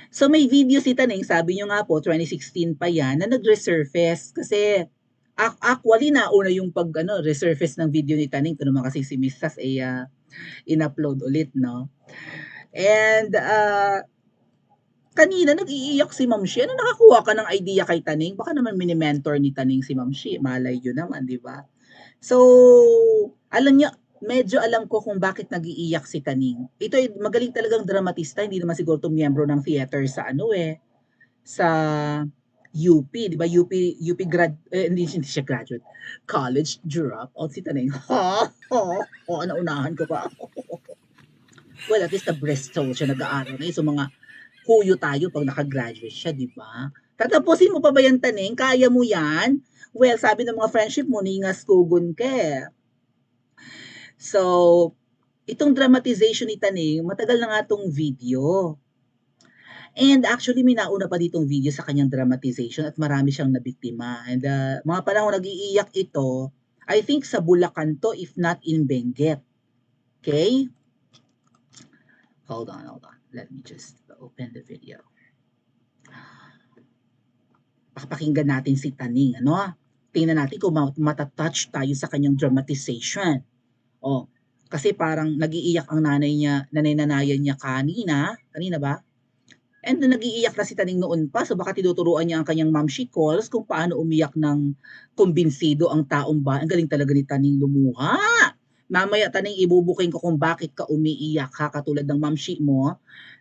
So may video si Taning, sabi niyo nga po 2016 pa 'yan na nag-resurface kasi actually nauna yung resurface ng video ni Taning, ito naman kasi si Miss Sas in-upload ulit, no? And kanina nag-iiyak si Ma'am Shi. Ano nakakuha ka ng idea kay Taning? Baka naman mini-mentor ni Taning si Ma'am Shi. Malay yun naman, di ba? So, alam niyo, medyo alam ko kung bakit nag-iiyak si Taning. Ito ay magaling talagang dramatista, hindi naman siguro to miyembro ng theater sa UP, di ba? UP hindi siya graduate. College drop out si Taning. Naunahan ko pa ako. Well, at least sa Bristol siya nag-aaral na. So, mga huyo tayo pag nakagraduate siya, di ba? Tatapusin mo pa ba yan, Taning? Kaya mo yan? Well, sabi ng mga friendship mo, ningas kugun ka. So, itong dramatization ni Taning, matagal na nga itong video. And actually, may nauna pa ditong video sa kanyang dramatization at marami siyang nabiktima. And mga panahon nag-iiyak ito, I think sa Bulacan to, if not in Benguet. Okay? Hold on. Let me just open the video. Pakinggan natin si Taning, ano? Tingnan natin kung matatouch tayo sa kanyang dramatization. Oh, kasi parang nag-iiyak ang nanay-nanayan niya kanina ba? And nag-iiyak na si Taning noon pa, so baka tinuturuan niya ang kanyang ma'am she calls kung paano umiyak ng kumbinsido ang taong bayan. Ang galing talaga ni Taning lumuha. Mamaya Taning ibubuking ko kung bakit ka umiiyak ha, katulad ng ma'am she mo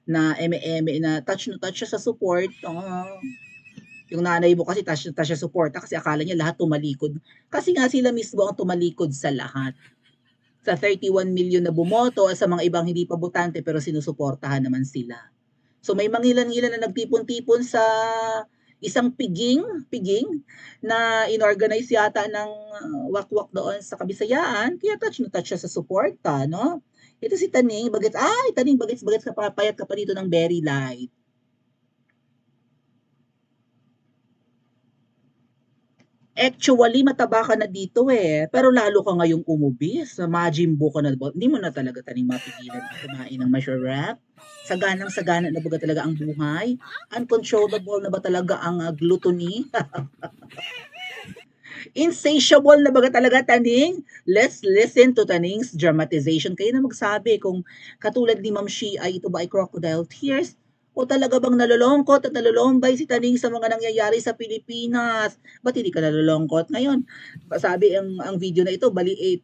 na eme-eme na touch siya sa support. Yung nanay mo kasi touch siya suporta kasi akala niya lahat tumalikod. Kasi nga sila mismo ang tumalikod sa lahat. Sa 31 million na bumoto sa mga ibang hindi pa botante pero sinusuportahan naman sila. So may mangilan-ngilan na nagtipon-tipon sa isang piging na inorganize yata ng wakwak doon sa Kabisayaan, kaya touch siya sa suporta, no? Ito si Taning, Taning, bagets ka pa, payat ka pa dito ng very light. Actually, mataba ka na dito pero lalo ka ngayong umubis. Majimbo ka na, hindi mo na talaga Taning mapigilan na kumain ng masarap. Saganang-sagana na ba talaga ang buhay? Uncontrollable na ba talaga ang gluttony? Insatiable na ba talaga, Taning? Let's listen to Taning's dramatization. Kayo na magsabi kung katulad ni Ma'am Shi ay ito ba ay crocodile tears o talaga bang nalulungkot at nalulumbay si Taning sa mga nangyayari sa Pilipinas? Ba't hindi ka nalulungkot ngayon? Sabi ang video na ito,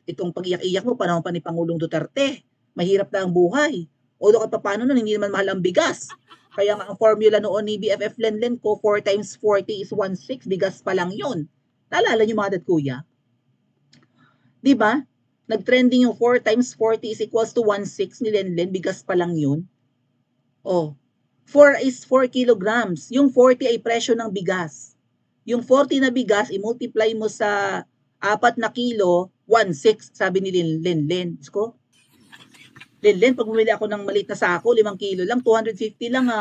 itong pag-iyak-iyak mo, panahon pa ni Pangulong Duterte. Mahirap na ang buhay. O doon pa paano nun, hindi naman mahal ang bigas. Kaya nga ang formula noon ni BFF Lenlen ko, 4 times 40 is 1.6, bigas pa lang yun. Naalala niyo mga dad kuya? Di ba? Nag-trending yung 4 times 40 is equals to 1.6 ni Lenlen, bigas pa lang yun. Oh, 4 is 4 kilograms. Yung 40 ay presyo ng bigas. Yung 40 na bigas, i-multiply mo sa 4 na kilo, 1.6, sabi ni Lenlen. Isko? Lenlen, pag bumili ako ng maliit na sako, 5 kilo lang, 250 lang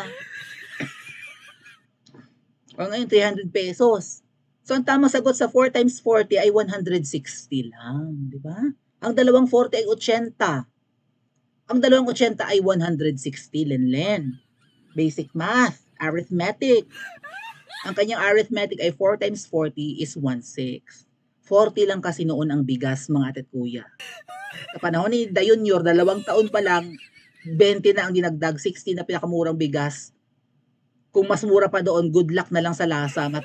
O ngayon, 300 pesos. So, ang tamang sagot sa 4 times 40 ay 160 lang, di ba? Ang dalawang 40 ay 80. Ang dalawang 80 ay 160, Lenlen. Basic math, arithmetic. Ang kanyang arithmetic ay 4 times 40 is 1.6. 40 lang kasi noon ang bigas, mga ate at kuya. Sa panahon ni Dayunyor, 2 taon pa lang, 20 na ang dinagdag, 60 na pinakamurang bigas. Kung mas mura pa doon, good luck na lang sa lasa at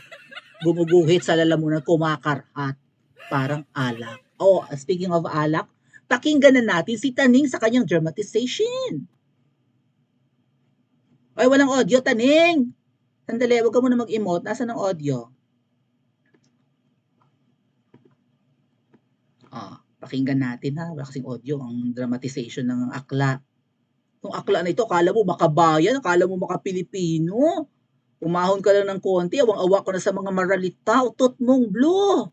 gumuguhit sa lalamunan, kumakarhat. Parang alak. Oh, speaking of alak, pakinggan na natin si Taning sa kanyang dramatization. Ay, walang audio, Taning. Sandali, huwag ka muna mag-emote. Nasaan ang audio? Pakinggan natin ha. Wala kasing audio ang dramatization ng akla. Yung akla na ito, akala mo makabayan, akala mo makapilipino. Umahon ka lang ng konti, awang-awa ko na sa mga maralita, utot mong blue.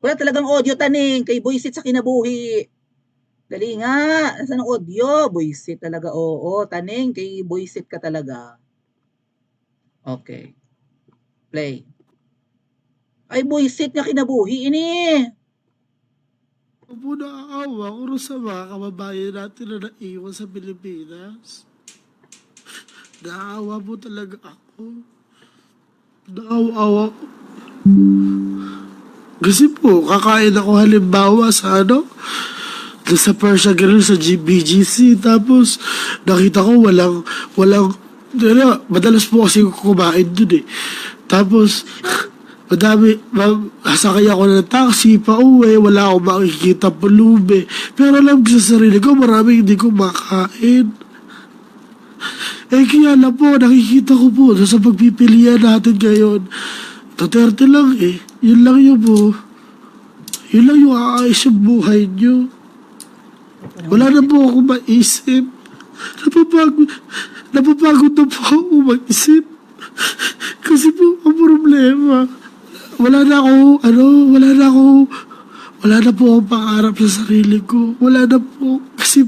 Wala talagang audio, Taning, kay Boysit sa kinabuhi. Dali nga, nasaan ang audio? Boysit talaga, oo. Taning, kay Boysit ka talaga. Okay. Play. Ay, Boysit nga kinabuhi, ini. Opo, naaawa ko sa mga kababayan natin na naiwan sa Pilipinas. Naawa po talaga ako. Naawa ko. Kasi po, kakain ako halimbawa sa doon sa Persia Grill sa BGC. Tapos, nakita ko madalas po kasi kumain dun eh. Tapos, sakay ako ng taxi, pa uwi, wala akong makikita pulubi. Pero alam ko sa sarili ko, maraming hindi ko makain. Kaya lang po, nakikita ko po, sa pagpipilian natin ngayon, Duterte lang eh. Yun lang yun po. Yun lang yung aayos yung buhay nyo. Wala na po ako maisip. Napapagod na po ako mag-isip. Kasi po, ang problema, wala na po akong pangarap sa sarili ko. Wala na po. Kasi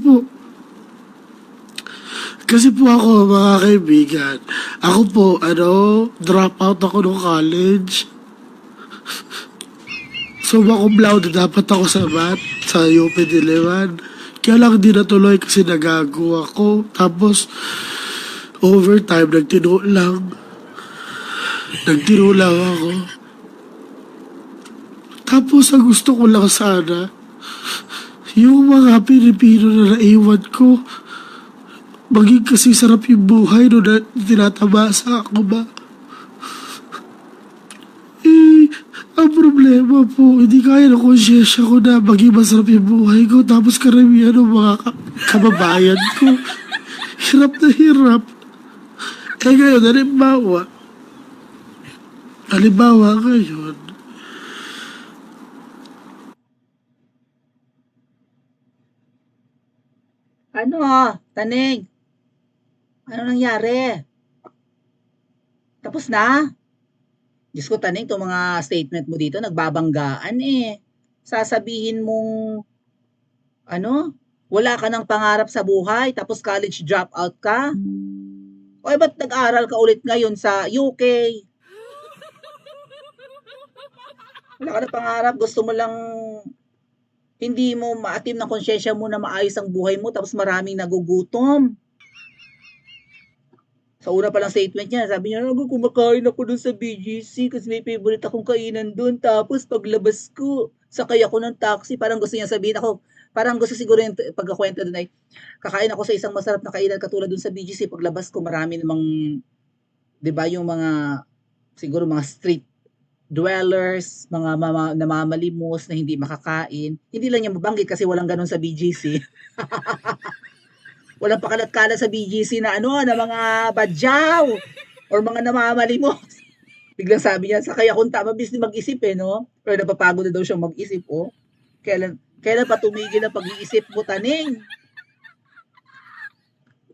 po ako, mga kaibigan, ako po, drop out ako ng college. Summa cum laude dapat ako sa math, sa UP Diliman. Kaya lang di natuloy kasi nagago ako. Tapos, overtime, nagtino lang ako. Tapos, ang gusto ko lang sana, yung mga Pilipino na naiwan ko, maging kasi sarap yung buhay no na tinatamasa ako ba? Ang problema po, hindi kaya ng konsyensya ko na maging masarap yung buhay ko tapos karamihan ng mga kababayan ko. Hirap na hirap. Ngayon, halimbawa ngayon, Ano, Taning? Ano nangyari? Tapos na? Diyos ko, Taning, itong mga statement mo dito, nagbabanggaan eh. Sasabihin mong, wala ka ng pangarap sa buhay, tapos college dropout ka? O ba't nag-aral ka ulit ngayon sa UK? Wala ka ng pangarap, gusto mo lang hindi mo maatim ng konsyensya mo na maayos ang buhay mo tapos maraming nagugutom. Sa una palang statement niya, sabi niya, kumakain ako dun sa BGC kasi may favorite akong kainan dun. Tapos paglabas ko, sakay ako ng taxi. Parang gusto niya sabihin ako, parang gusto siguro yung pagkakwento dun ay, kakain ako sa isang masarap na kainan katulad dun sa BGC. Paglabas ko, marami namang, di ba, yung mga, siguro mga street dwellers, mga namamalimos na hindi makakain. Hindi lang niya mabanggit kasi walang ganun sa BGC. Walang pakalat-kalat sa BGC na na mga badyaw or mga namamalimos. Biglang sabi niya, sakay akong tama, bis mag-isip no? Pero napapagod na daw siyang mag-isip, Kailan pa tumigil ang pag-iisip mo, Taning?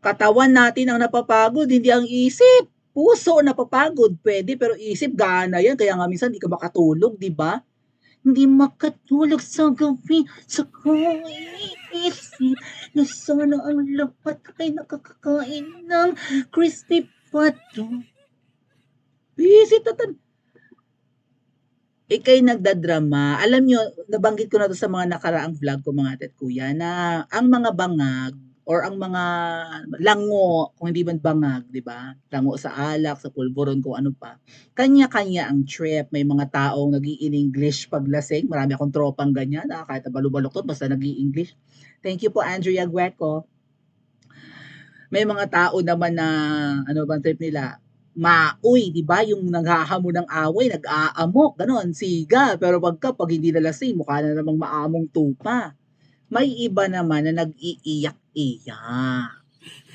Katawan natin ang napapagod, hindi ang isip. Puso napapagod, pwede, pero isip, gana yan. Kaya nga minsan, hindi ka makatulog, di ba? Hindi makatulog sa gabi, sa kaiisip na sana ang lapat ay nakakakain ng crispy pato. Visit na ikay nagdadrama. Alam nyo, nabanggit ko na to sa mga nakaraang vlog ko mga ate at kuya na ang mga bangag or ang mga lango, kung hindi man bangag, di ba? Lango sa alak, sa pulburon, kung ano pa. Kanya-kanya ang trip. May mga taong nag-i-English paglasing. Marami akong tropang ganyan. Kahit balubalok to, basta nag-i-English. Thank you po, Andrea Gueco. May mga tao naman na, ano bang trip nila? Mauy, di ba? Yung naghahamon ng away, nag-aamok, gano'n, siga. Pero pag hindi nalasing, mukha na namang maamong tupa. May iba naman na nag-iiyak-iyak.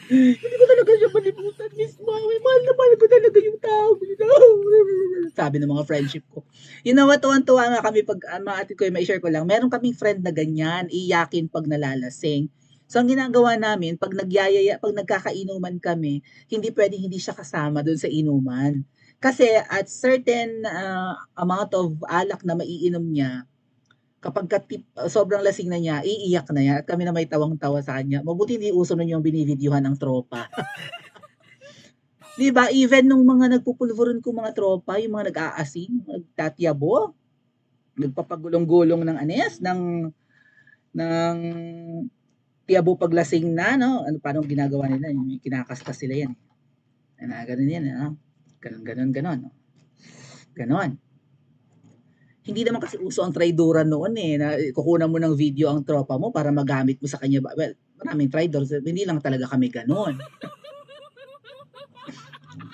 Hindi ko talaga siya malimutan, Miss Maui. Mahal na mahal ko talaga yung tao. Sabi ng mga friendship ko. You know what, tuwan-tuwa nga kami pag, mga atit ko, may share ko lang, meron kaming friend na ganyan, iyakin pag nalalasing. So, ang ginagawa namin, pag pag nagkakainuman kami, hindi pwedeng hindi siya kasama doon sa inuman. Kasi at certain amount of alak na maiinom niya, kapag sobrang lasing na niya, iiyak na yan. At kami na may tawang-tawa sa kanya. Mabuti hindi uso nun yung binivideohan ng tropa. Di ba? Even nung mga nagpupulvuron ko mga tropa, yung mga nag-aasing, nagtatyabo, nagpapagulong-gulong ng ng tiyabo paglasing na, no? Paano ginagawa nila? Kinakastas sila yan. Ganun yan, ganon, ganon, ganon. Ganon. Hindi naman kasi uso ang traidoran noon na kukunan mo ng video ang tropa mo para magamit mo sa kanya. Well, maraming traidors, hindi lang talaga kami ganon.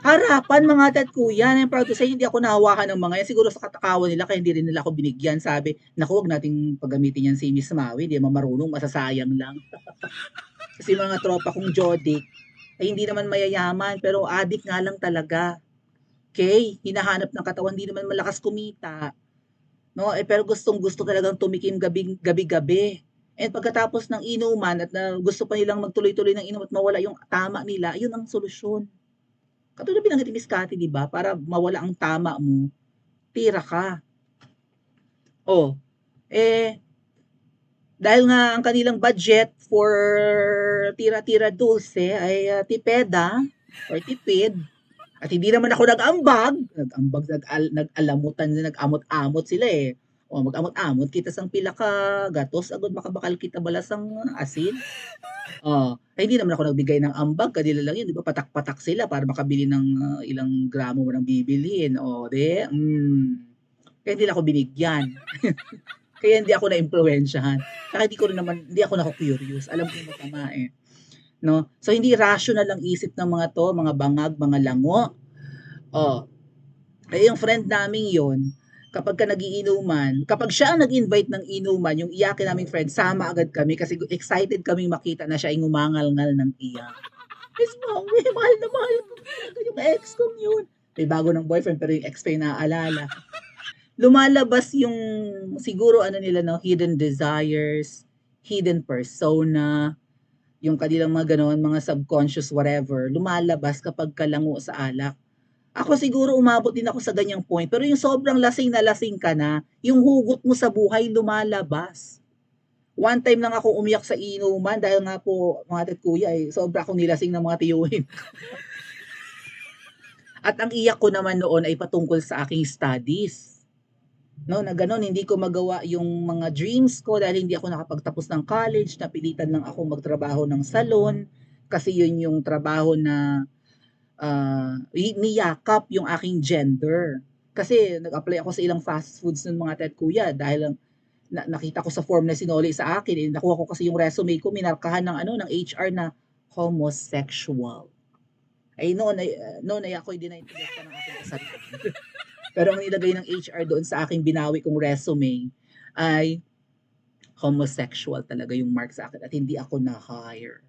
Harapan mga tat kuya, I'm proud to say, hindi ako nahawakan ng mga yan. Siguro sa katakawan nila, kaya hindi rin nila ako binigyan. Sabi, naku, huwag nating paggamitin yan si Miss Maui, hindi naman marunong, masasayang lang. Kasi mga tropa kong Jodik, ay hindi naman mayayaman, pero adik nga lang talaga. Okay, hinahanap ng katawan, hindi naman malakas kumita. No, pero gustong-gusto talagang tumikim gabi-gabi. And pagkatapos ng inuman at gusto pa nilang magtuloy-tuloy ng inom at mawala yung tama nila, yun ang solusyon. Katulad binanggit ni Miss Cathy, di ba? Para mawala ang tama mo, tira ka. Dahil nga ang kanilang budget for tira-tira dulce ay tipeda or tipid, at hindi naman ako nag-alamutan, nag-amot-amot sila mag-amot-amot kita sang pila ka gatos agad makabakal kita balasang asin. Ay hindi naman ako nagbigay ng ambag, kanila lang yun, di ba? Patak-patak sila para makabili ng ilang gramo mo nang bibilhin. Kaya hindi lang ako binigyan. Kaya hindi ako na-impluwensyahan. Saka hindi ako naku-curious. Alam ko yung masama No? So hindi rational ang isip ng mga to, mga bangag, mga lango. Kaya yung friend naming yon, kapag ka nagiinuman, kapag siya ang nag-invite ng inuman, yung iyakin naming friend, sama agad kami kasi excited kaming makita na siya ay ngumangal-ngal ng iyak. Miss Mami, mahal na mahal ko talaga yung ex kong yun. May bago ng boyfriend pero yung ex pa yung naaalala. Lumalabas yung siguro nila hidden desires, hidden persona, yung kanilang mga ganon, mga subconscious whatever, lumalabas kapag kalango sa alak. Ako siguro umabot din ako sa ganyang point. Pero yung sobrang lasing na lasing ka na, yung hugot mo sa buhay lumalabas. One time lang ako umiyak sa inuman dahil nga po, mga tat kuya, sobra akong nilasing ng mga tiyuhin. At ang iyak ko naman noon ay patungkol sa aking studies. No, na gano'n, hindi ko magawa yung mga dreams ko dahil hindi ako nakapagtapos ng college, napilitan lang ako magtrabaho ng salon kasi yun yung trabaho na niyakap yung aking gender. Kasi nag-apply ako sa ilang fast foods ng mga tet kuya dahil nakita ko sa form na sinoli sa akin, nakuha ko kasi yung resume ko, minarkahan ng HR na homosexual. Ay noon ay ako'y dinaintindihan pa ng aking kasarian. Pero ang nilagay ng HR doon sa aking binawi kong resume ay homosexual talaga yung mark sa akin at hindi ako na-hire.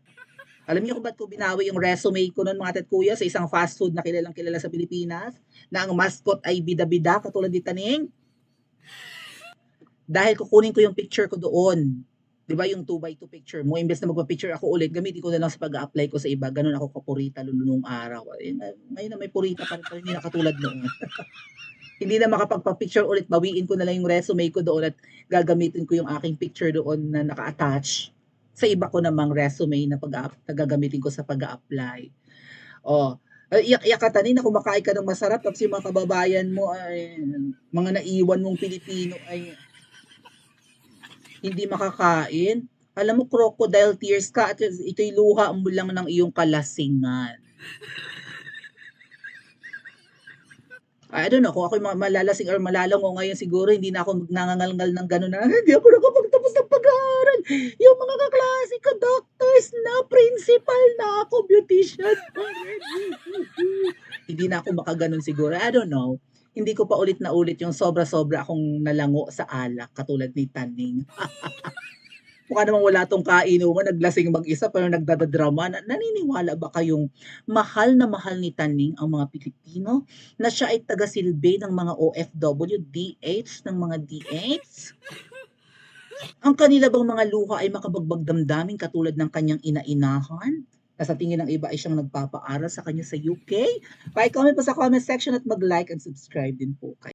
Alam niyo kung ba't ko binawi yung resume ko noon mga tet kuya sa isang fast food na kilalang kilala sa Pilipinas na ang mascot ay bida-bida katulad ni Taning? Dahil kukunin ko yung picture ko doon. 'Di ba yung 2x2 picture mo, imbes na magpa-picture ako ulit, gamitin ko na lang sa pag-a-apply ko sa iba. Ganun ako kapurita nung araw. Ngayon na may purita pa rin, hindi na katulad noon. Hindi na makapagpa-picture ulit, bawiin ko na lang yung resume ko doon at gagamitin ko yung aking picture doon na naka-attach sa iba ko namang resume na gagamitin ko sa pag-a-apply. Iyak-iyak ka tanin na kumakain ka ng masarap tapos yung mga kababayan mo ay mga naiwan mong Pilipino ay hindi makakain. Alam mo, crocodile tears ka at ito'y luha mo lang ng iyong kalasingan. I don't know, kung ako'y malalasing or malalango ngayon siguro, hindi na ako nangangalngal ng gano'n na, hindi ako nakapagtapos ng pag-aaral. Yung mga kaklase ko, doctors na, principal na ako, beautician pa rin. Hindi na ako makaganon siguro. I don't know. Hindi ko pa ulit na ulit yung sobra-sobra akong nalango sa alak, katulad ni Taning. Mukha namang wala tong kainuman, naglasing mag-isa pero nagdadadrama. Naniniwala ba kayong mahal na mahal ni Taning ang mga Pilipino na siya ay taga-silbi ng mga OFW, DH ng mga DH? Ang kanila bang mga luha ay makabagbag damdamin katulad ng kanyang ina-inahan? Na sa tingin ng iba ay siyang nagpapaaral sa kanya sa UK? Pa-comment po sa comment section at mag-like and subscribe din po kayo.